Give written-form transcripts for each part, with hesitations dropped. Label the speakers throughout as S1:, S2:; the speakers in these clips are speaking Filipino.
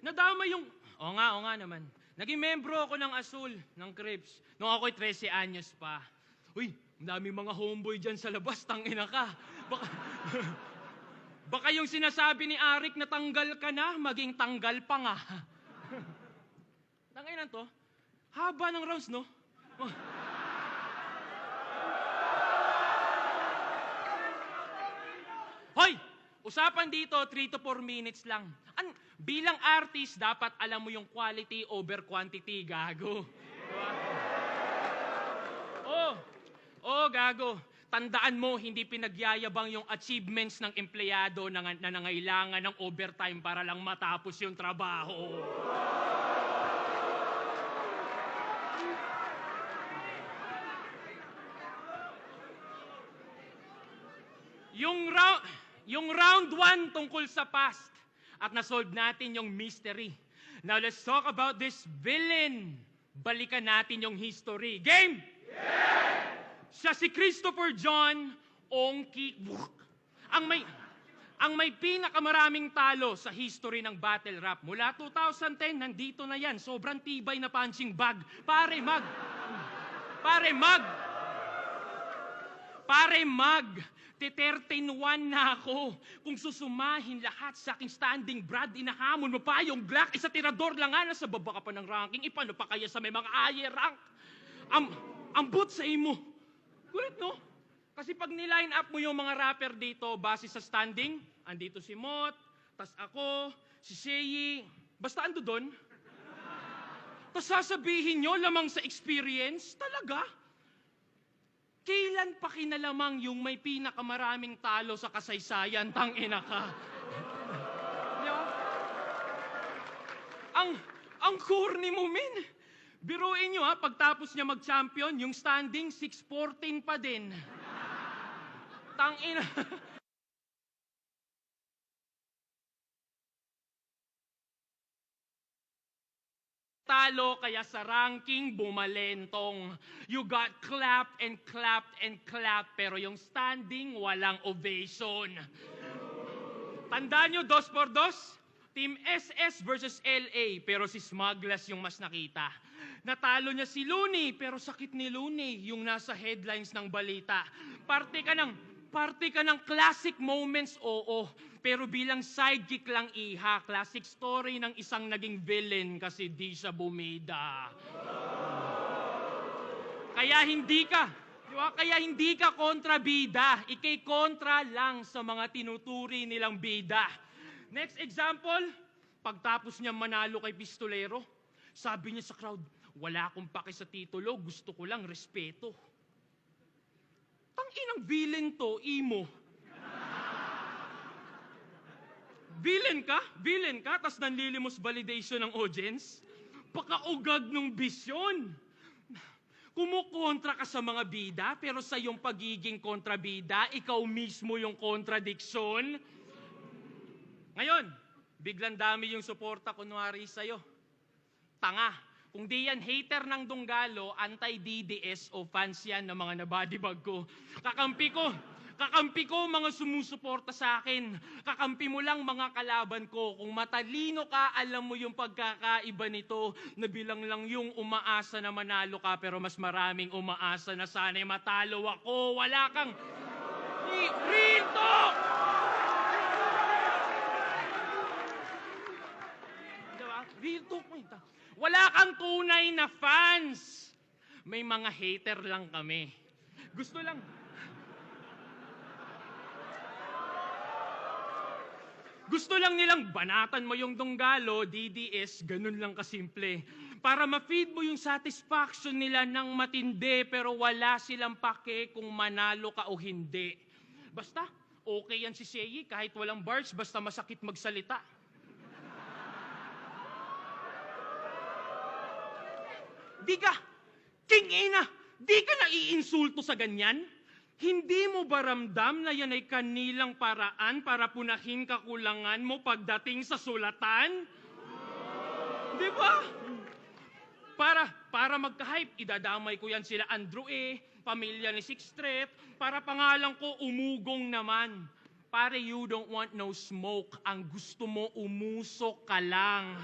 S1: Nadama yung... Oo nga naman. Naging membro ako ng Azul, ng Crips, nung ako'y 13 anyos pa. Uy, ang daming mga homeboy dyan sa labas, tangina ka. Baka, baka yung sinasabi ni Arik na tanggal ka na, maging tanggal pa nga. Tangina to, haba ng rounds, no? Hoy! Usapan dito, 3 to 4 minutes lang. Bilang artist, dapat alam mo yung quality over quantity, gago. Diba? Gago. Tandaan mo, hindi pinagyayabang yung achievements ng empleyado na nangailangan ng overtime para lang matapos yung trabaho. Yung round 1 tungkol sa past at nasolve natin yung mystery. Now let's talk about this villain. Balikan natin yung history. Game! Yeah! Siya si Christopher John Ongki. Ang may pinakamaraming talo sa history ng battle rap. Mula 2010, nandito na yan. Sobrang tibay na punching bag. Pare mag. 13-1 na ako. Kung susumahin lahat sa aking standing, Brad, inahamon mo pa yung Glock. Isa tirador lang nga, nasa baba ka pa ng ranking. Ipano pa kaya sa may mga higher rank? Ambot sa imo. Kulit, no? Kasi pag niline up mo yung mga rapper dito, base sa standing, andito si Mot, tas ako, si Seyi, basta ando doon. Tas sasabihin nyo, lamang sa experience, talaga? Kailan pa kinalamang yung may pinakamaraming talo sa kasaysayan, tangina ka? Diba? Ang corny mo, min. Biruin nyo ha, pagtapos niya mag-champion, yung standing 6-14 pa din. Tangina. Talo kaya sa ranking bumalentong. You got clapped and clapped and clapped, pero yung standing walang ovation. Tandaan nyo, 2-2, Team SS versus LA, pero si Smugglers yung mas nakita. Natalo niya si Looney, pero sakit ni Looney yung nasa headlines ng balita. Parte ka ng classic moments, oo. Pero bilang sidekick lang iha, classic story ng isang naging villain kasi di siya bumida. Kaya hindi ka kontrabida. Ikay kontra lang sa mga tinuturi nilang bida. Next example, pagtapos niya manalo kay Pistolero, sabi niya sa crowd, wala akong pake sa titulo, gusto ko lang respeto. Tanginang villain to, imo. Villain ka, tas nanlilimos validation ng audience? Pakaugag ng bisyon. Kumukontra ka sa mga bida, pero sa iyong pagiging kontrabida, ikaw mismo yung contradiction. Ngayon, biglang dami yung suporta kunwari sa'yo. Tanga. Kung di yan hater ng Dunggalo, anti-DDS o fans yan ng mga nabadibag ko. Kakampi ko mga sumusuporta sa akin. Kakampi mo lang mga kalaban ko. Kung matalino ka, alam mo yung pagkakaiba nito na bilang lang yung umaasa na manalo ka pero mas maraming umaasa na sana'y matalo ako. Wala kang... Real talk! Diba? Real talk mo ito. Wala kang tunay na fans. May mga hater lang kami. Gusto lang nilang banatan mo yung Dunggalo, DDS, ganun lang kasimple. Para ma-feed mo yung satisfaction nila ng matindi, pero wala silang pake kung manalo ka o hindi. Basta, okay yan si Seyi, kahit walang bars, basta masakit magsalita. Di ka naiinsulto sa ganyan? Hindi mo ba ramdam na yan ay kanilang paraan para punahin kakulangan mo pagdating sa sulatan? Di ba? Para magka-hype, idadamay ko yan sila Andrew pamilya ni Sixth Street, para pangalan ko umugong naman. Pare, you don't want no smoke. Ang gusto mo, umusok ka lang.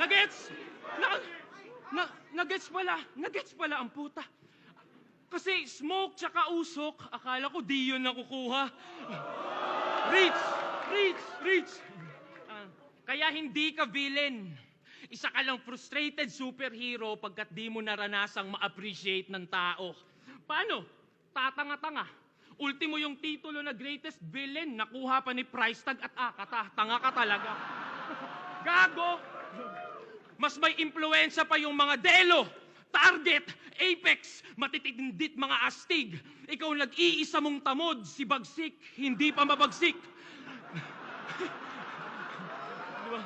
S1: Nagets? Nagets pala ang puta. Kasi smoke tsaka usok, akala ko di yun nakukuha. Reach. Kaya hindi ka villain. Isa ka lang frustrated superhero pagkat di mo naranasang ma-appreciate ng tao. Paano? Tatanga-tanga. Ultimo yung titulo na greatest villain, nakuha pa ni price tag at akata. Tanga ka talaga. Gago! Mas may impluensya pa yung mga Delo, Target, Apex, matitindit mga astig. Ikaw nag-iisa mong tamod, si Bagsik, hindi pa mabagsik. Diba?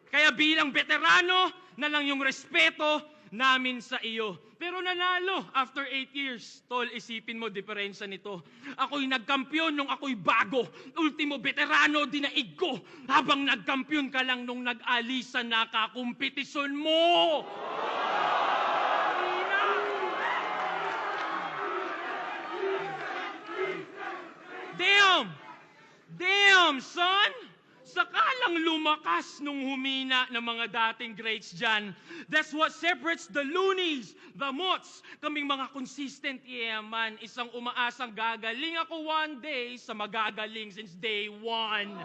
S1: Kaya bilang veterano na lang yung respeto namin sa iyo. Pero nanalo after 8 years. Tol, isipin mo diferensya nito. Ako'y nagkampiyon nung ako'y bago. Ultimo veterano, dinaig ko. Habang nagkampiyon ka lang nung nag-alisan na kakumpetisyon mo. Damn, son! Sakalang lumakas nung humina ng mga dating greats dyan. That's what separates the loonies, the mots. Kaming mga consistent man. Isang umaasang gagaling ako one day sa magagaling since day one.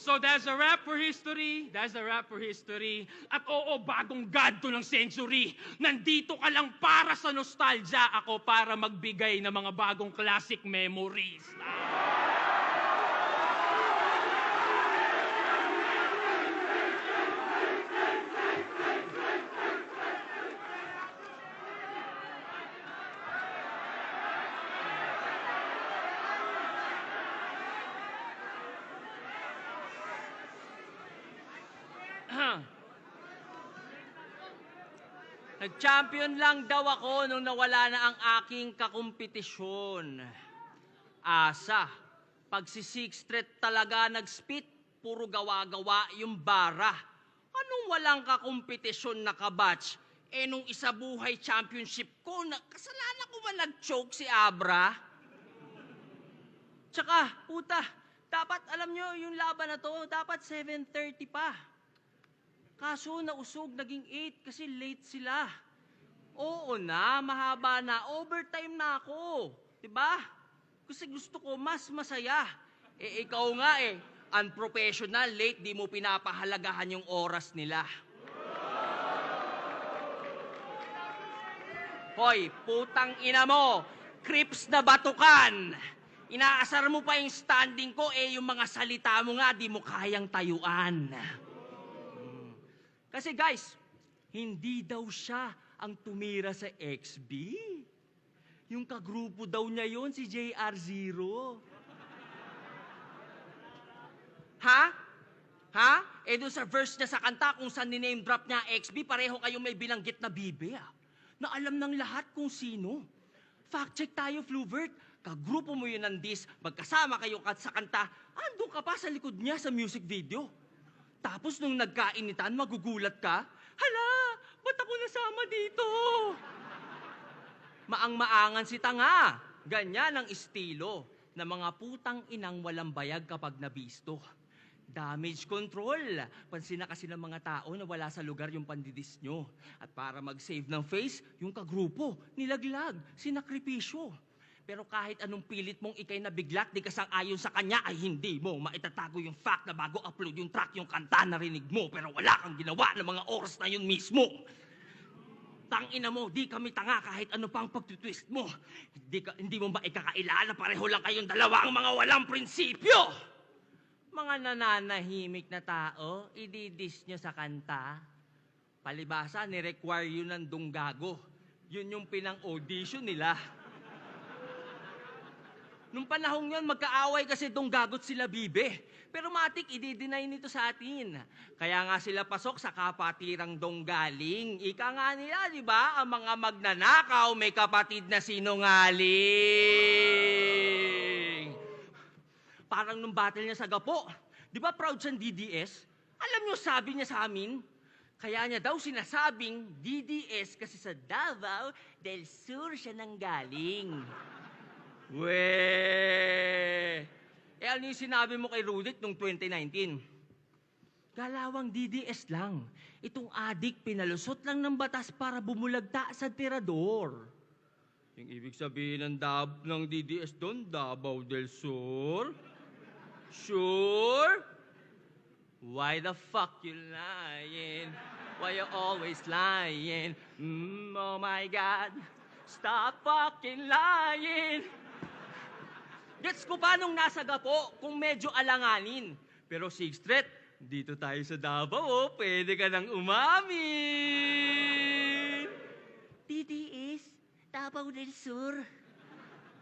S1: So that's a wrap for history. At oo, bagong god to ng century. Nandito ka lang para sa nostalgia. Ako para magbigay ng mga bagong classic memories.
S2: Nag-champion lang daw ako nung nawala na ang aking kakumpetisyon. Asa, pag si Sixth Street talaga nag-spit, puro gawa-gawa yung bara. Anong walang kakumpetisyon na kabatch? Nung isa buhay championship ko, kasalanan ko ba nag-choke si Abra? Tsaka, puta, dapat alam nyo yung laban na to, dapat 7:30 pa. Kaso nausog, naging 8 kasi late sila. Oo na, mahaba na, overtime na ako. Diba? Kasi gusto ko mas masaya. Ikaw nga unprofessional, late, di mo pinapahalagahan yung oras nila. Hoy, putang ina mo, crips na batukan. Inaasar mo pa yung standing ko, yung mga salita mo nga, di mo kayang tayuan. Kasi guys, hindi daw siya ang tumira sa XB. Yung kagrupo daw niya yon si JR0. Ha? Doon sa verse niya sa kanta kung saan ni-name drop niya XB, pareho kayong may bilanggit na bibe na alam ng lahat kung sino. Fact check tayo, Fluvert. Kagrupo mo yun ng diss, magkasama kayo sa kanta, andun ka pa sa likod niya sa music video. Tapos nung nagkainitan, magugulat ka, hala, ba't ako nasama dito? Maang-maangan si tanga. Ganyan ang estilo ng mga putang inang walang bayag kapag nabisto. Damage control. Pansin na kasi ng mga tao na wala sa lugar yung pandidis nyo. At para mag-save ng face, yung kagrupo, nilaglag, sinakripisyo. Pero kahit anong pilit mong ikay na biglat, di ka sang-ayon sa kanya, ay hindi mo maitatago yung fact na bago upload yung track, yung kanta narinig mo, pero wala kang ginawa ng mga oras na yun mismo. Tangina mo, di kami tanga kahit ano pang pagtutwist mo. Hindi mo ba ikakailala, pareho lang kayong dalawang mga walang prinsipyo. Mga nananahimik na tao, ididis nyo sa kanta. Palibasa, ni-require yun ng dunggago. Yun yung pinang-audition nila. Nung panahong yun, magkaaway kasi dunggagot sila bibe. Pero matik, i-deny nito sa atin. Kaya nga sila pasok sa kapatirang donggaling. Ika nga nila, di ba? Ang mga magnanakaw may kapatid na sinungaling. Parang nung battle niya sa Gapo. Di ba proud siyang DDS? Alam niyo, sabi niya sa amin, kaya niya daw sinasabing DDS kasi sa Davao del Sur siya nanggaling. Weh! Ano yung sinabi mo kay Rudit nung 2019? Galawang DDS lang. Itong adik pinalusot lang ng batas para bumulagta sa tirador. Yung ibig sabihin ng DDS doon, Davao del Sur? Sure? Why the fuck you lying? Why you always lying? Oh my God, stop fucking lying! Gets ko pa nung nasa Gapo kung medyo alanganin. Pero 6th Street, dito tayo sa Davao, pwede ka nang umamin. DDS, Davao del Sur.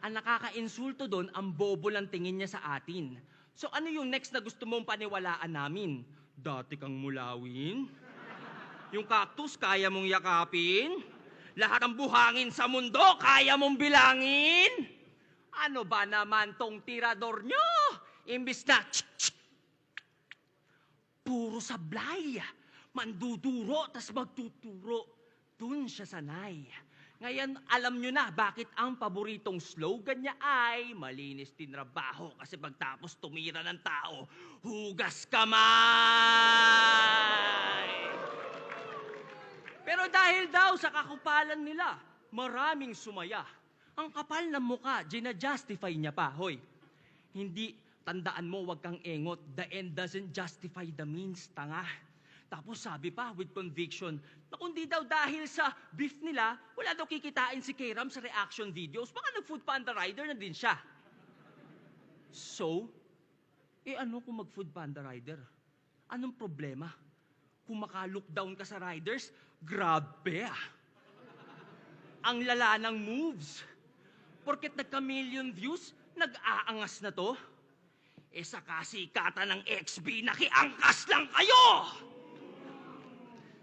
S2: Ang nakaka-insulto doon, ang bobo lang tingin niya sa atin. So ano yung next na gusto mong paniwalaan namin? Dati kang mulawin? Yung cactus, kaya mong yakapin? Lahat ng buhangin sa mundo, kaya mong bilangin? Ano ba naman tong tirador nyo? Imbis na puro sablay. Manduduro, tas magtuturo. Dun siya sanay. Ngayon, alam nyo na bakit ang paboritong slogan niya ay malinis din trabaho kasi pagtapos tumira ng tao, hugas kamay! Pero dahil daw sa kakupalan nila, maraming sumaya. Ang kapal ng muka, gina-justify niya pa. Hoy, hindi, tandaan mo, wag kang engot. The end doesn't justify the means, tanga. Tapos sabi pa, with conviction, na kundi daw dahil sa beef nila, wala daw kikitain si Kram sa reaction videos, baka nag-food panda rider na din siya. So, ano kung mag-food panda rider? Anong problema? Kung maka-lookdown ka sa riders, grabe ah. Ang lala ng moves. Porket nagka-million views, nag-aangas na to. Sa kasikatan ng XB, nakiangkas lang kayo!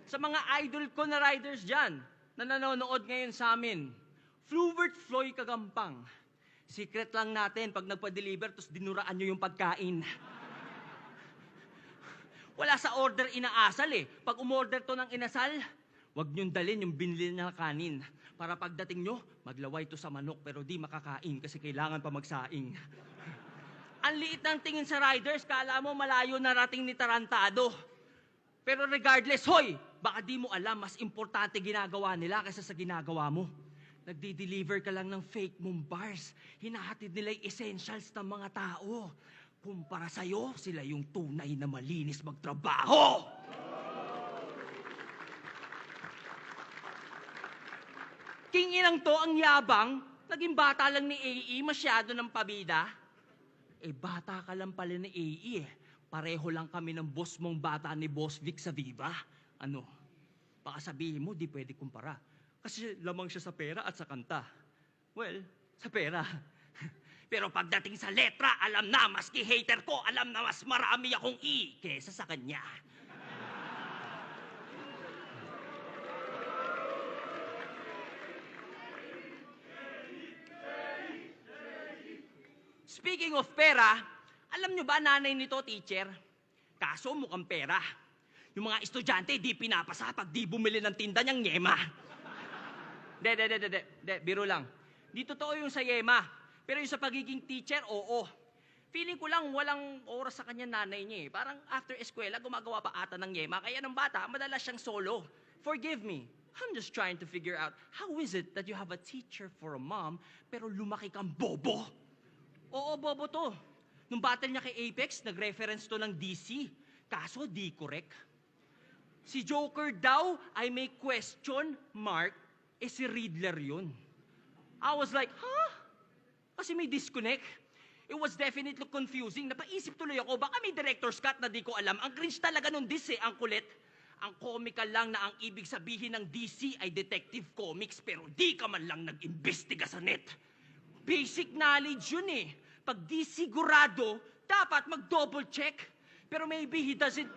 S2: Sa mga idol ko na riders dyan, na nanonood ngayon sa amin, Fluvert Floy Kagampang. Secret lang natin pag nagpa-deliver, tapos dinuraan nyo yung pagkain. Wala sa order inaasal eh. Pag umorder to ng inasal, wag nyong dalhin yung binili na kanin. Para pagdating nyo, maglaway to sa manok pero di makakain kasi kailangan pa magsaing. Ang liit ng tingin sa riders, kala mo malayo narating ni Tarantado. Pero regardless, hoy, baka di mo alam, mas importante ginagawa nila kaysa sa ginagawa mo. Nagdi-deliver ka lang ng fake mong bars. Hinahatid nila yung essentials ng mga tao. Kumpara sa'yo, sila yung tunay na malinis magtrabaho. King-inang to ang yabang, naging bata lang ni AE, masyado ng pabida. Bata ka lang pala ni AE eh. Pareho lang kami ng boss mong bata ni Boss Vic sa Viva. Ano? Baka sabihin mo, di pwede kumpara. Kasi lamang siya sa pera at sa kanta. Well, sa pera. Pero pagdating sa letra, alam na, maski hater ko, alam na mas marami akong E kesa sa kanya. Speaking of pera, alam nyo ba nanay nito, teacher? Kaso mukhang pera. Yung mga estudyante, di pinapasa pag di bumili ng tinda niyang yema. De, biro lang. Di totoo yung sa yema. Pero yung sa pagiging teacher, oo. Feeling ko lang walang oras sa kanya nanay niya eh. Parang after eskwela, gumagawa pa ata ng yema. Kaya ng bata, madalas siyang solo. Forgive me. I'm just trying to figure out, how is it that you have a teacher for a mom, pero lumaki kang bobo? Oo, bobo to. Nung battle niya kay Apex, nag-reference to ng DC. Kaso, di correct. Si Joker daw ay may question mark, si Riddler yun. I was like, huh? Kasi may disconnect. It was definitely confusing. Napaisip tuloy ako, baka may director's cut na di ko alam. Ang cringe talaga nung DC, ang kulit. Ang comical lang na ang ibig sabihin ng DC ay Detective Comics, pero di ka man lang nag-imbestiga sa net. Basic knowledge yun eh. Pag di sigurado, dapat mag-double check. Pero maybe he doesn't...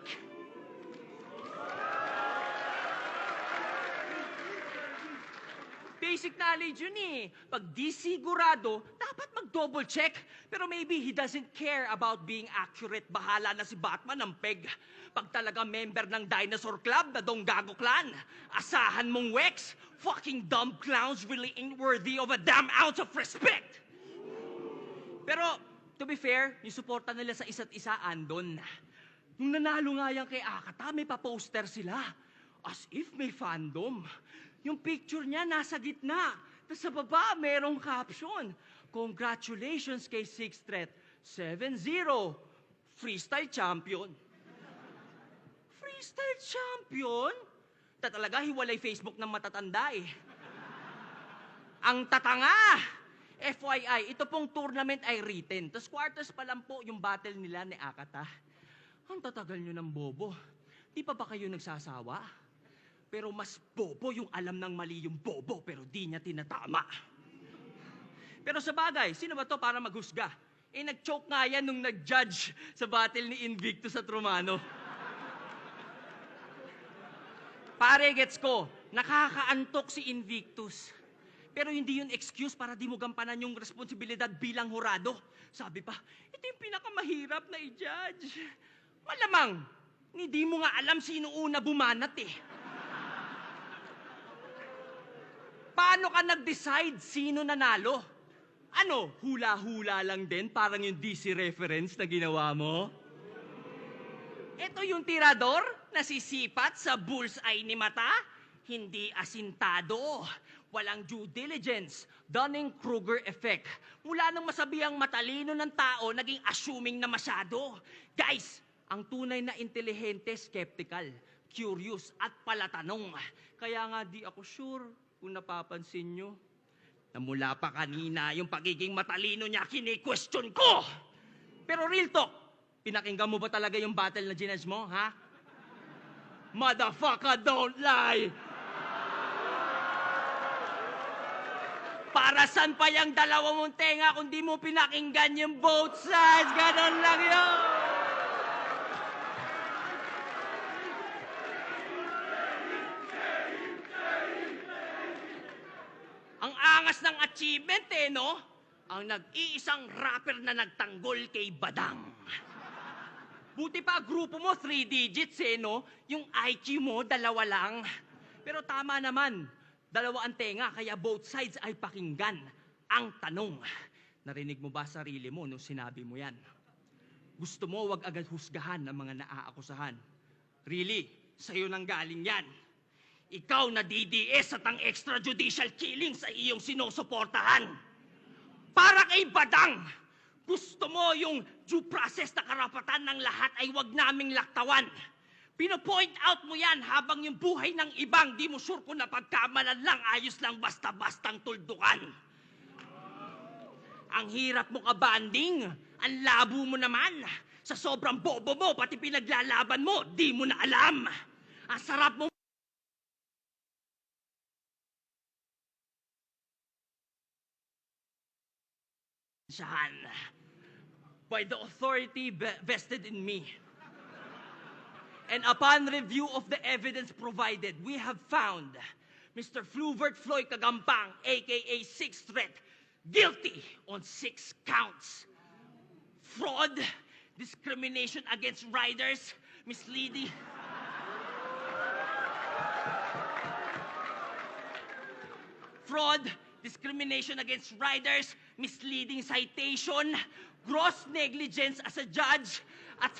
S2: Basic knowledge yun eh. Pag di sigurado, dapat mag mag-double check. Pero maybe he doesn't care about being accurate. Bahala na si Batman ng peg. Pag talaga member ng Dinosaur Club na Donggago Clan, asahan mong Wex, fucking dumb clowns really ain't worthy of a damn ounce of respect. Pero, to be fair, yung suporta nila sa isa't isa andon. Nung nanalo nga yan kay Akata, may pa-poster sila. As if may fandom. Yung picture niya nasa gitna. Tapos sa baba, merong caption. Congratulations kay Sixth Threat. 7-0. Freestyle champion. Freestyle champion? Talaga, hiwalay Facebook ng matatanda eh. Ang tatanga! FYI, ito pong tournament ay written. Tapos quarters pa lang po yung battle nila ni Akata. Ang tatagal nyo ng bobo. Di pa ba kayo nagsasawa? Pero mas bobo yung alam ng mali yung bobo, pero di niya tinatama. Pero sa bagay, sino ba to para maghusga? Eh, nag-choke nga yan nung nag-judge sa battle ni Invictus at Romano. Pare, gets ko, nakakaantok si Invictus. Pero hindi yun excuse para di mo gampanan yung responsibilidad bilang hurado. Sabi pa, ito yung pinakamahirap na i-judge. Malamang, hindi mo nga alam sino una bumanat eh. Paano ka nag-decide sino nanalo? Ano, hula-hula lang din parang yung DC reference na ginawa mo? Ito yung tirador na sisipat sa bullseye ni mata, hindi asintado. Walang due diligence, Dunning-Kruger effect. Mula nang masabihang matalino ng tao, naging assuming na masyado. Guys, ang tunay na intelihente, skeptical, curious, at palatanong. Kaya nga di ako sure kung napapansin nyo, na mula pa kanina yung pagiging matalino niya kini-question ko. Pero real talk, pinakinggan mo ba talaga yung battle na ginage mo, ha? Motherfucker, don't lie! Para saan pa yung dalawa mong tenga kung di mo pinakinggan yung both sides? Ganon lang yun! Ang angas ng achievement eh, no? Ang nag-iisang rapper na nagtanggol kay Badang. Buti pa grupo mo 3 digits eh, no? Yung IQ mo 2 lang. Pero tama naman, 2 ang tenga, kaya both sides ay pakinggan. Ang tanong, narinig mo ba sarili mo nung sinabi mo yan? Gusto mo wag agad husgahan ng mga naaakusahan. Really, sa'yo nang galing yan. Ikaw na DDS at ang extrajudicial killing sa iyong sinusuportahan. Para kay Badang, gusto mo yung due process na karapatan ng lahat ay wag naming laktawan. Pino-point out mo yan habang yung buhay ng ibang di mo sure kung napagkamalan lang, ayos lang basta-bastang tuldukan. Ang hirap mo ka-banding, ang labo mo naman. Sa sobrang bobo mo, pati pinaglalaban mo, di mo na alam. Ang sarap mo by the authority vested in me. And upon review of the evidence provided, we have found Mr. Fluvert Floyd Kagampang, a.k.a. Sixth Threat, guilty on 6 counts. Fraud, discrimination against riders, misleading... Fraud, discrimination against riders, misleading citation, gross negligence as a judge, at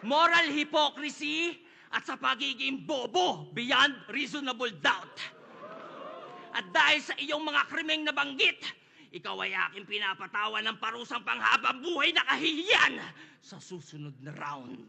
S2: moral hypocrisy, at sa pagiging bobo beyond reasonable doubt. At dahil sa iyong mga krimeng nabanggit, ikaw ay aking pinapatawan ng parusang panghabang buhay na kahihiyan sa susunod na round.